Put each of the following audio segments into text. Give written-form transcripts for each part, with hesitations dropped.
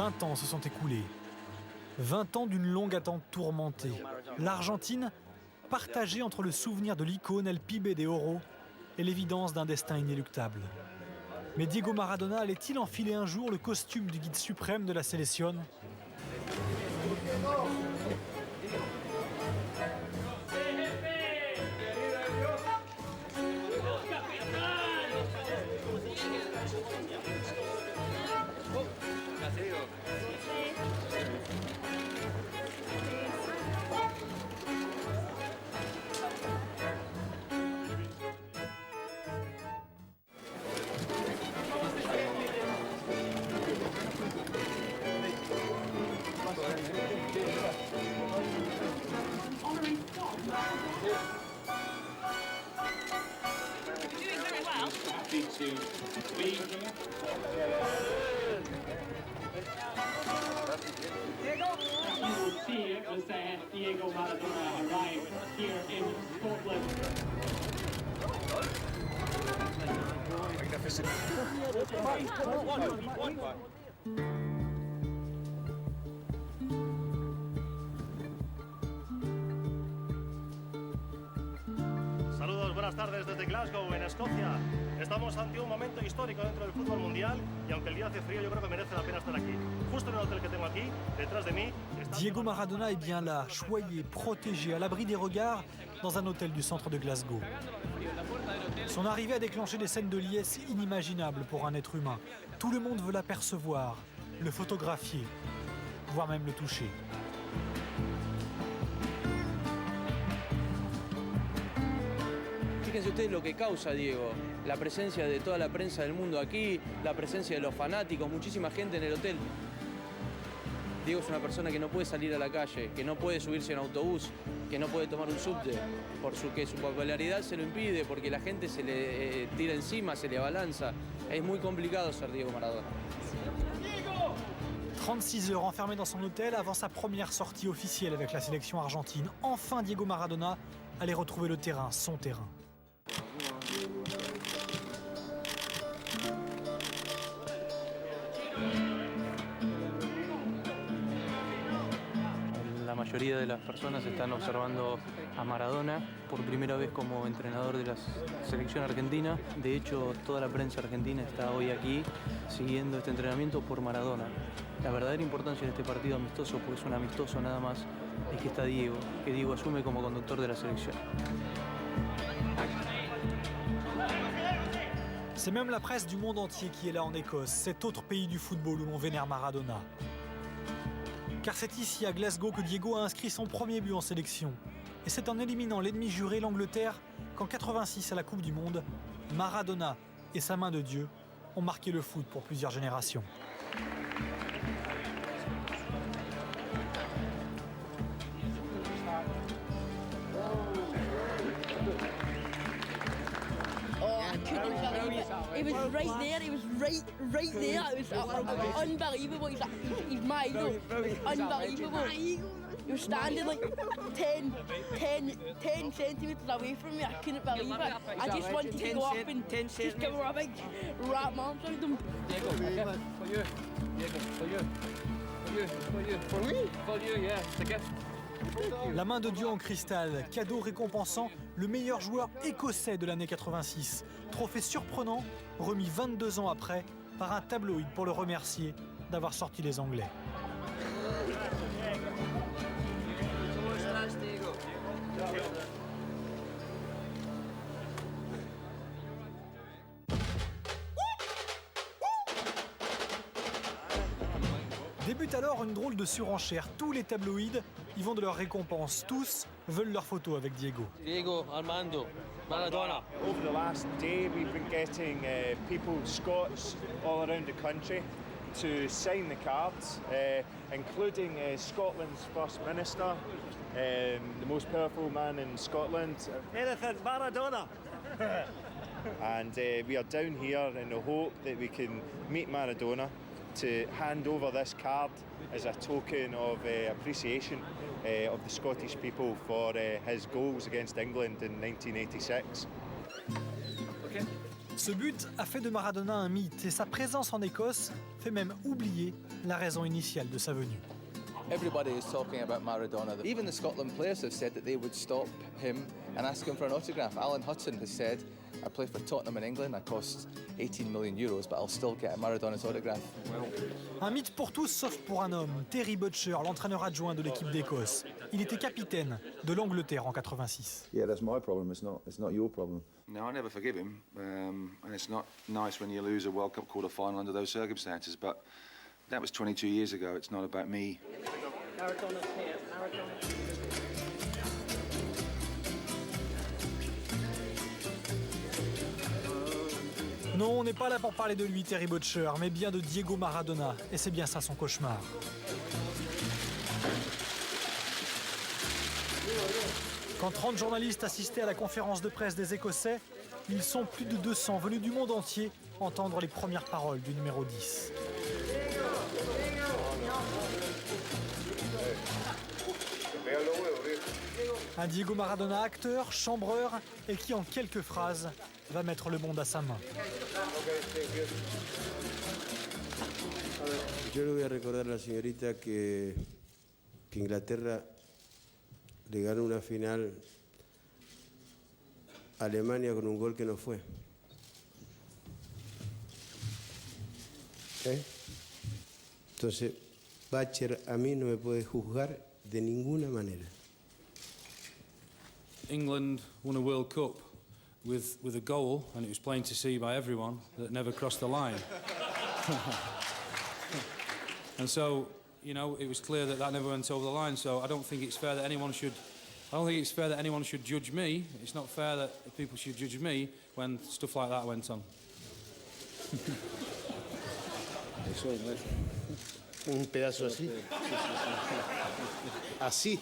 20 ans se sont écoulés. 20 ans d'une longue attente tourmentée. L'Argentine, partagée entre le souvenir de l'icône El Pibe de Oro et l'évidence d'un destin inéluctable. Mais Diego Maradona allait-il enfiler un jour le costume du guide suprême de la Selección ? You will see it was Diego Maradona arrived here in Scotland. Saludos, buenas tardes desde Glasgow, en Escocia. Estamos ante un momento histórico dentro del fútbol mundial y aunque el día hace frío, yo creo que merece la pena estar aquí. Justo en el hotel que tengo aquí, detrás de mí... Diego Maradona est bien là, choyé, protégé, à l'abri des regards, dans un hôtel du centre de Glasgow. Son arrivée a déclenché des scènes de liesse inimaginables pour un être humain. Tout le monde veut l'apercevoir, le photographier, voire même le toucher. Fíjense ustedes lo que causa Diego, la presencia de toda la prensa del mundo aquí, la presencia de los fanáticos, muchísima gente en el hotel. Diego es una persona que no puede salir a la calle, que no puede subirse en autobús, que no puede tomar un subte, porque su popularidad se lo impide, porque la gente se le tira encima, se le abalanza. Es muy complicado ser Diego Maradona. 36 heures enfermé dans son hôtel avant sa première sortie officielle avec la sélection argentine. Enfin, Diego Maradona allait retrouver le terrain, son terrain. La mayoría de las personas están observando a Maradona por primera vez como entrenador de la selección argentina. De hecho, toda la prensa argentina está hoy aquí siguiendo este entrenamiento por Maradona. La verdadera importancia de este partido amistoso, porque es un amistoso nada más, es que está Diego, que Diego asume como conductor de la selección. C'est même la presse du monde entier qui est là en Écosse, cet autre pays du football où l'on vénère Maradona. Car c'est ici, à Glasgow, que Diego a inscrit son premier but en sélection. Et c'est en éliminant l'ennemi juré, l'Angleterre, qu'en 86 à la Coupe du Monde, Maradona et sa main de Dieu ont marqué le foot pour plusieurs générations. It was right there. It was right there. It was unbelievable. He's my idol. It was unbelievable. He was standing like 10 centimetres away from me. I couldn't believe it. I just wanted to go up and just give her a big rap arm around him. Diego, for you. Diego, for you. For you. For you. For me? For you, yeah. It's a gift. La main de Dieu en cristal, cadeau récompensant le meilleur joueur écossais de l'année 86. Trophée surprenant, remis 22 ans après par un tabloïd pour le remercier d'avoir sorti les Anglais. Débute alors une drôle de surenchère. Tous les tabloïds y vont de leur récompense. Tous veulent leur photo avec Diego. Diego Armando Maradona. Over the last day, we've been getting people, Scots all around the country, to sign the cards, including Scotland's First Minister, the most powerful man in Scotland. Anything Maradona! And we are down here in the hope that we can meet Maradona to hand over this card as a token of appreciation of the Scottish people for his goals against England in 1986. Okay. Ce but a fait de Maradona un mythe et sa présence en Écosse fait même oublier la raison initiale de sa venue. Everybody is talking about Maradona. Even the Scotland players have said that they would stop him and ask him for an autograph. Alan Hudson has said, I play for Tottenham in England, I cost 18 million euros, but I'll still get a Maradona's autograph. Un mythe pour tous sauf pour un homme, Terry Butcher, l'entraîneur adjoint de l'équipe d'Écosse. Il était capitaine de l'Angleterre en 86. Yeah, that's my problem, it's not your problem. No, I never forgive him, and it's not nice when you lose a World Cup quarter-final under those circumstances, but that was 22 years ago, it's not about me. Maradona's here. Maradona's here. Non, on n'est pas là pour parler de lui, Terry Butcher, mais bien de Diego Maradona, et c'est bien ça son cauchemar. Quand 30 journalistes assistaient à la conférence de presse des Écossais, ils sont plus de 200 venus du monde entier entendre les premières paroles du numéro 10. Un Diego Maradona acteur, chambreur, et qui en quelques phrases va mettre le monde à sa main. Yo le voy a recordar a la señorita que Inglaterra le ganó una final a Alemania con un gol que no fue. Entonces, Butcher a mí no me puede juzgar de ninguna manera. England won a World Cup with a goal, and it was plain to see by everyone that never crossed the line. And so, you know, it was clear that never went over the line. So I don't think it's fair that anyone should. I don't think it's fair that anyone should judge me. It's not fair that people should judge me when stuff like that went on. Eso es un pedazo así. Así.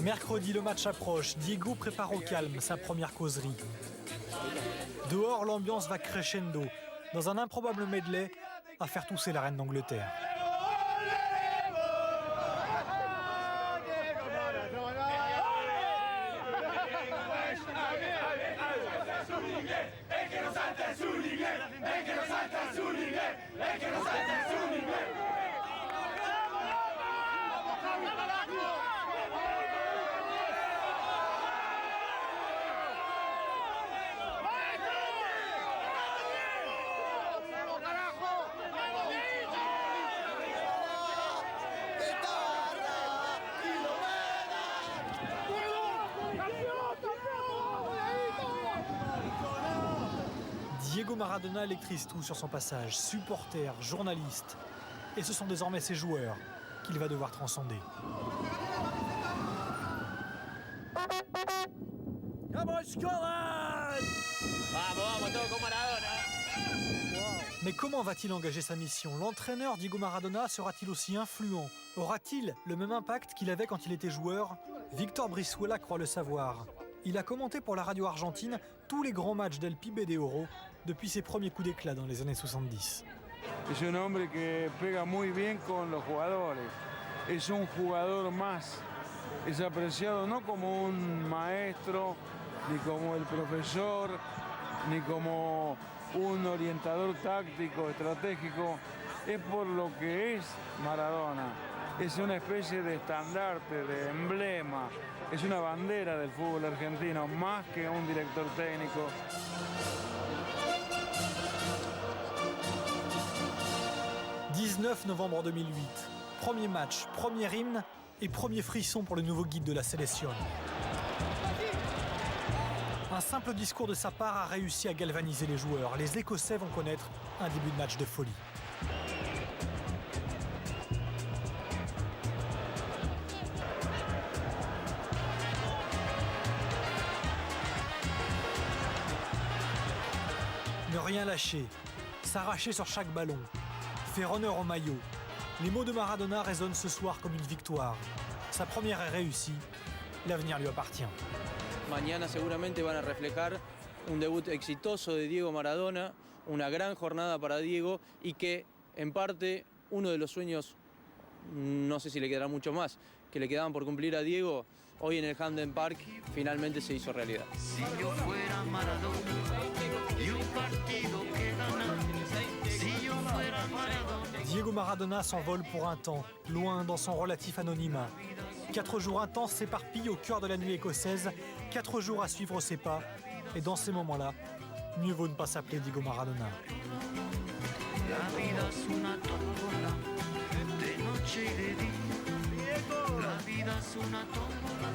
Mercredi, le match approche. Diego prépare au calme sa première causerie. Dehors, l'ambiance va crescendo, dans un improbable medley à faire tousser la reine d'Angleterre. Diego Maradona électrise tout sur son passage, supporters, journalistes. Et ce sont désormais ses joueurs qu'il va devoir transcender. Mais comment va-t-il engager sa mission? L'entraîneur Diego Maradona sera-t-il aussi influent? Aura-t-il le même impact qu'il avait quand il était joueur? Victor Brizuela croit le savoir. Il a commenté pour la radio argentine tous les grands matchs d'El Pibe de Oro depuis ses premiers coups d'éclat dans les années 70. Es un hombre que pega muy bien con los jugadores. Es un jugador más. Es apreciado no como un maestro, ni como el profesor, ni como un orientador táctico, estratégico. Es por lo que es Maradona. Es una especie de estandarte, de emblema. Es una bandera del fútbol argentino, más que un director técnico. « 19 novembre 2008, premier match, premier hymne et premier frisson pour le nouveau guide de la Sélection. Un simple discours de sa part a réussi à galvaniser les joueurs. Les Écossais vont connaître un début de match de folie. Ne rien lâcher, s'arracher sur chaque ballon, faire honneur au maillot, Les mots de Maradona résonnent ce soir comme une victoire. Sa première est réussie, l'avenir lui appartient. Mañana seguramente van a reflejar un debut exitoso de Diego Maradona, una gran jornada para Diego y que en parte uno de los sueños, no sé si le quedará mucho más, que le quedaban por cumplir a Diego, hoy en el Hampden Park finalmente se hizo realidad. Si yo fuera Maradona y un partido que ganar, si yo fuera Maradona. Diego Maradona s'envole pour un temps, loin dans son relatif anonymat. 4 jours intenses s'éparpillent au cœur de la nuit écossaise, 4 jours à suivre ses pas, et dans ces moments-là, mieux vaut ne pas s'appeler Diego Maradona. La vida es una tómbola, de noche y de día. La vida es una tómbola.